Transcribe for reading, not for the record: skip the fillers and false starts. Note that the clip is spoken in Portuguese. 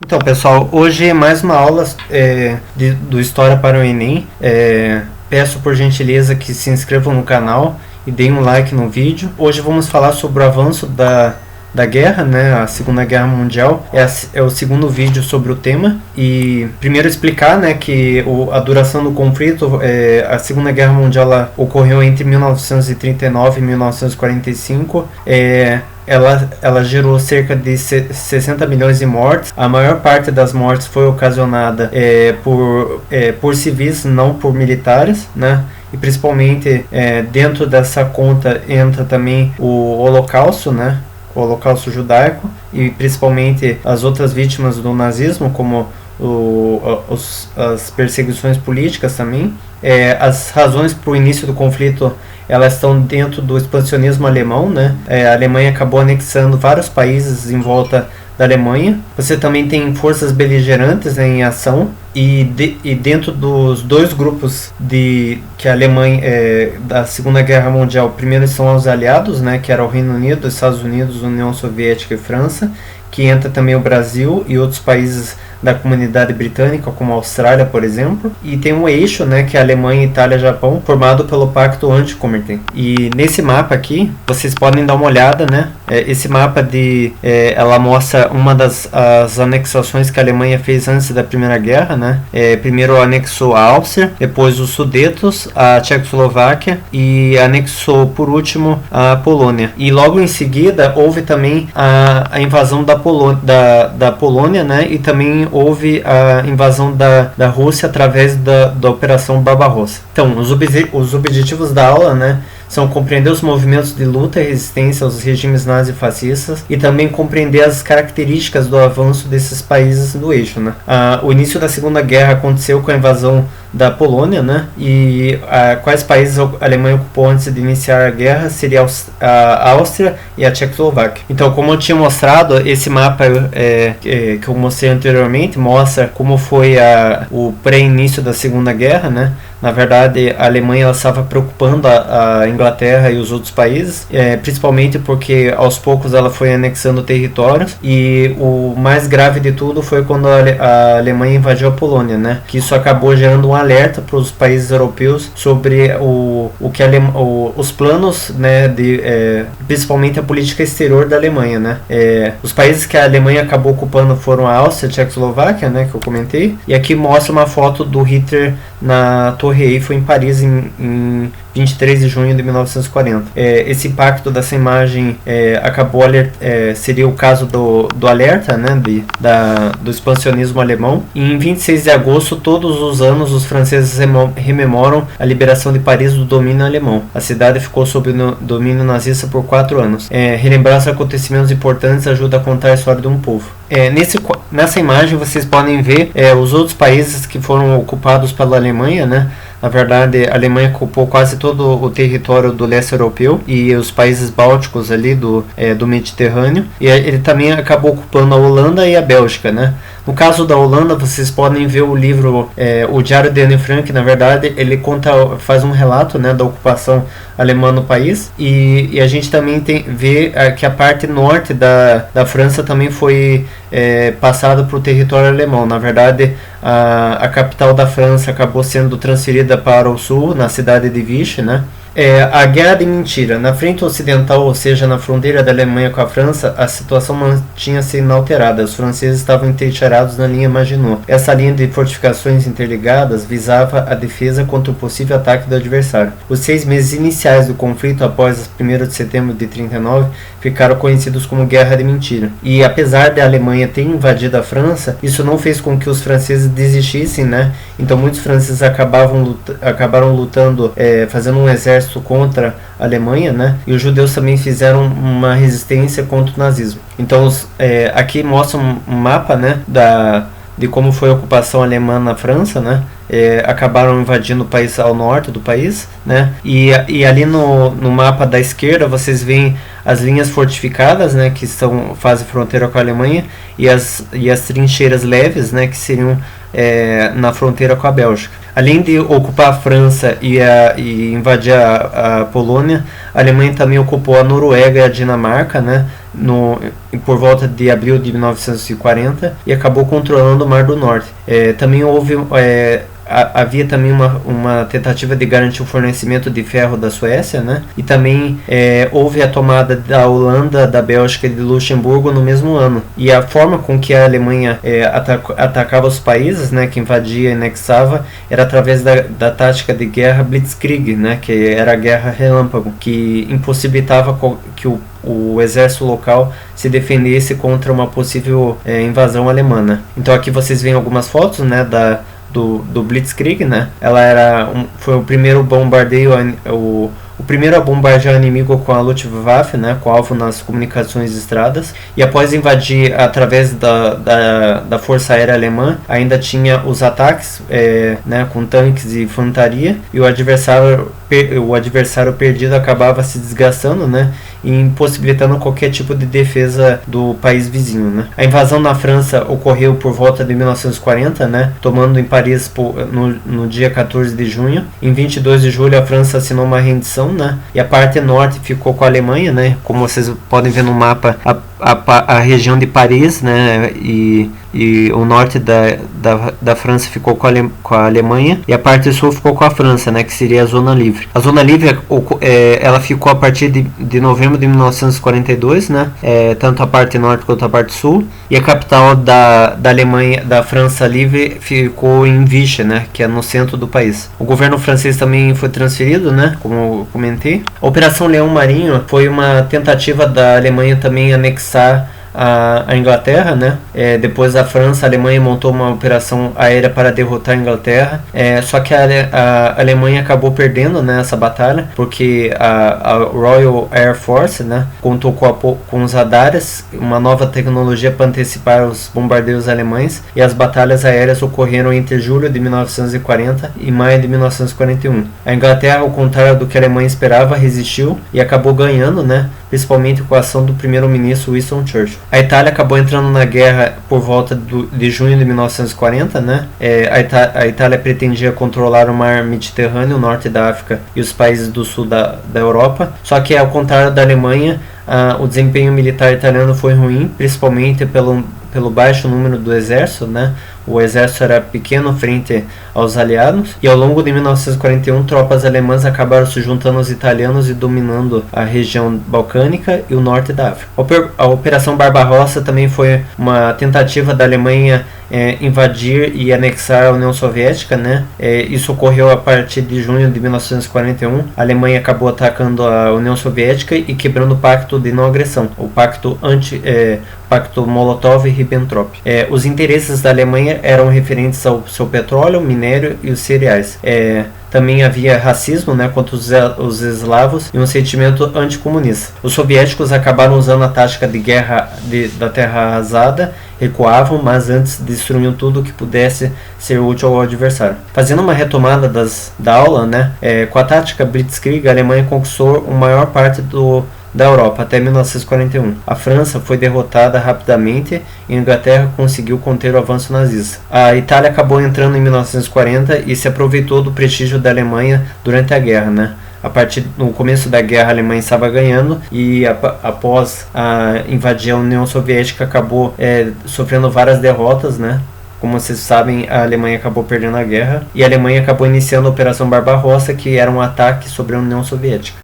Então, pessoal, hoje é mais uma aula do História para o Enem. Peço por gentileza que se inscrevam no canal e deem um like no vídeo. Hoje vamos falar sobre o avanço da guerra, né, a Segunda Guerra Mundial. É o segundo vídeo sobre o tema. E primeiro explicar, né, que a duração do conflito, a Segunda Guerra Mundial ela ocorreu entre 1939 e 1945. Ela gerou cerca de 60 milhões de mortes. A maior parte das mortes foi ocasionada por civis, não por militares, né? E principalmente dentro dessa conta entra também o Holocausto, né? O Holocausto judaico e principalmente as outras vítimas do nazismo, como as perseguições políticas também. As razões para o início do conflito elas estão dentro do expansionismo alemão, né? A Alemanha acabou anexando vários países em volta da Alemanha. Você também tem forças beligerantes, né, em ação e dentro dos dois grupos que a Alemanha da Segunda Guerra Mundial, primeiro são os aliados, né, que era o Reino Unido, Estados Unidos, União Soviética e França, que entra também o Brasil e outros países da comunidade britânica, como a Austrália, por exemplo, e tem um eixo, né, que é a Alemanha, Itália, Japão, formado pelo Pacto Anti-Comintern. E nesse mapa aqui, vocês podem dar uma olhada, né, esse mapa ela mostra uma das anexações que a Alemanha fez antes da Primeira Guerra, né, primeiro anexou a Áustria, depois os Sudetos, a Tchecoslováquia e anexou, por último, a Polônia. E logo em seguida, houve também a invasão da Polônia, né, e também houve a invasão da Rússia através da Operação Barbarossa. Então, os objetivos da aula, né, são compreender os movimentos de luta e resistência aos regimes nazifascistas e também compreender as características do avanço desses países do eixo, né. O início da Segunda Guerra aconteceu com a invasão da Polônia, né, e quais países a Alemanha ocupou antes de iniciar a guerra seria a Áustria e a Tchecoslováquia. Então, como eu tinha mostrado, esse mapa que eu mostrei anteriormente mostra como foi o pré-início da Segunda Guerra, né. Na verdade, a Alemanha estava preocupando a Inglaterra e os outros países, principalmente porque aos poucos ela foi anexando territórios, e o mais grave de tudo foi quando a Alemanha invadiu a Polônia, né, que isso acabou gerando um alerta para os países europeus sobre os planos, né, principalmente a política exterior da Alemanha, né. Os países que a Alemanha acabou ocupando foram a Áustria e a Tchecoslováquia, né, que eu comentei, e aqui mostra uma foto do Hitler na Torre Eiffel em Paris em 23 de junho de 1940. Esse impacto dessa imagem seria o caso do alerta, né, do expansionismo alemão. E em 26 de agosto, todos os anos, os franceses rememoram a liberação de Paris do domínio alemão. A cidade ficou sob o domínio nazista por 4 anos. Relembrar os acontecimentos importantes ajuda a contar a história de um povo. Nessa imagem vocês podem ver os outros países que foram ocupados pela Alemanha, né? Na verdade, a Alemanha ocupou quase todo o território do leste europeu e os países bálticos ali do Mediterrâneo. E ele também acabou ocupando a Holanda e a Bélgica, né? No caso da Holanda, vocês podem ver o livro, o Diário de Anne Frank. Na verdade, ele faz um relato, né, da ocupação alemã no país. E a gente também vê que a parte norte da França também foi passada para o território alemão. Na verdade, a capital da França acabou sendo transferida para o sul, na cidade de Vichy, né? A guerra de mentira. Na frente ocidental, ou seja, na fronteira da Alemanha com a França, a situação mantinha-se inalterada. Os franceses estavam entrincheirados na linha Maginot. Essa linha de fortificações interligadas visava a defesa contra o possível ataque do adversário. Os 6 meses iniciais do conflito, após 1º de setembro de 1939, ficaram conhecidos como Guerra de Mentira. E apesar da Alemanha ter invadido a França, isso não fez com que os franceses desistissem, né? Então muitos franceses acabaram lutando, fazendo um exército contra a Alemanha, né? E os judeus também fizeram uma resistência contra o nazismo. Então aqui mostra um mapa, né, de como foi a ocupação alemã na França, né? Acabaram invadindo o país ao norte do país, né? E ali no mapa da esquerda vocês veem as linhas fortificadas, né, que fazem fronteira com a Alemanha, e as trincheiras leves, né, que seriam na fronteira com a Bélgica. Além de ocupar a França e invadir a Polônia, a Alemanha também ocupou a Noruega e a Dinamarca, né, por volta de abril de 1940 e acabou controlando o Mar do Norte. Também houve havia também uma tentativa de garantir o fornecimento de ferro da Suécia, né? E também houve a tomada da Holanda, da Bélgica e de Luxemburgo no mesmo ano. E a forma com que a Alemanha atacava os países, né, que invadia e anexava, era através da tática de guerra Blitzkrieg, né, que era a guerra relâmpago, que impossibilitava que o exército local se defendesse contra uma possível invasão alemã, né? Então aqui vocês veem algumas fotos, né, do Blitzkrieg, né? Foi o primeiro bombardeio, o primeiro a bombardear o inimigo com a Luftwaffe, né, com alvo nas comunicações de estradas, e após invadir através da Força Aérea Alemã, ainda tinha os ataques né, com tanques e infantaria, e o adversário perdido acabava se desgastando, né, e impossibilitando qualquer tipo de defesa do país vizinho, né. A invasão na França ocorreu por volta de 1940, né, tomando em Paris no dia 14 de junho. Em 22 de julho a França assinou uma rendição, né, e a parte norte ficou com a Alemanha, né, como vocês podem ver no mapa, a região de Paris, né, e o norte da França ficou com a Alemanha, e a parte sul ficou com a França, né, que seria a Zona Livre. A Zona Livre ela ficou a partir de novembro de 1942, né, tanto a parte norte quanto a parte sul, e a capital da Alemanha, da França Livre, ficou em Vichy, né, que é no centro do país. O governo francês também foi transferido, né, como eu comentei. A Operação Leão Marinho foi uma tentativa da Alemanha também anexar a Inglaterra, né? Depois da França, a Alemanha montou uma operação aérea para derrotar a Inglaterra, só que a Alemanha acabou perdendo, né, essa batalha, porque a Royal Air Force, né, contou com os radares, uma nova tecnologia para antecipar os bombardeios alemães, e as batalhas aéreas ocorreram entre julho de 1940 e maio de 1941. A Inglaterra, ao contrário do que a Alemanha esperava, resistiu e acabou ganhando, né, principalmente com a ação do primeiro-ministro Winston Churchill. A Itália acabou entrando na guerra por volta de junho de 1940, né? A Itália pretendia controlar o mar Mediterrâneo, o norte da África e os países do sul da Europa, só que ao contrário da Alemanha, o desempenho militar italiano foi ruim, principalmente pelo baixo número do exército, né? O exército era pequeno frente aos aliados, e ao longo de 1941 tropas alemãs acabaram se juntando aos italianos e dominando a região balcânica e o norte da África. A Operação Barbarossa também foi uma tentativa da Alemanha invadir e anexar a União Soviética, né? Isso ocorreu a partir de junho de 1941. A Alemanha acabou atacando a União Soviética e quebrando o pacto de não agressão, o pacto Pacto Molotov-Ribbentrop. Os interesses da Alemanha eram referentes ao seu petróleo, minério e os cereais. Também havia racismo, né, contra os eslavos e um sentimento anticomunista. Os soviéticos acabaram usando a tática de guerra da terra arrasada, recuavam, mas antes destruíam tudo que pudesse ser útil ao adversário. Fazendo uma retomada da aula, né, com a tática Blitzkrieg, a Alemanha conquistou a maior parte da Europa até 1941. A França foi derrotada rapidamente e a Inglaterra conseguiu conter o avanço nazista. A Itália acabou entrando em 1940 e se aproveitou do prestígio da Alemanha durante a guerra, né? No começo da guerra, a Alemanha estava ganhando, e após invadir a União Soviética acabou sofrendo várias derrotas, né? Como vocês sabem, a Alemanha acabou perdendo a guerra, e a Alemanha acabou iniciando a Operação Barbarossa, que era um ataque sobre a União Soviética.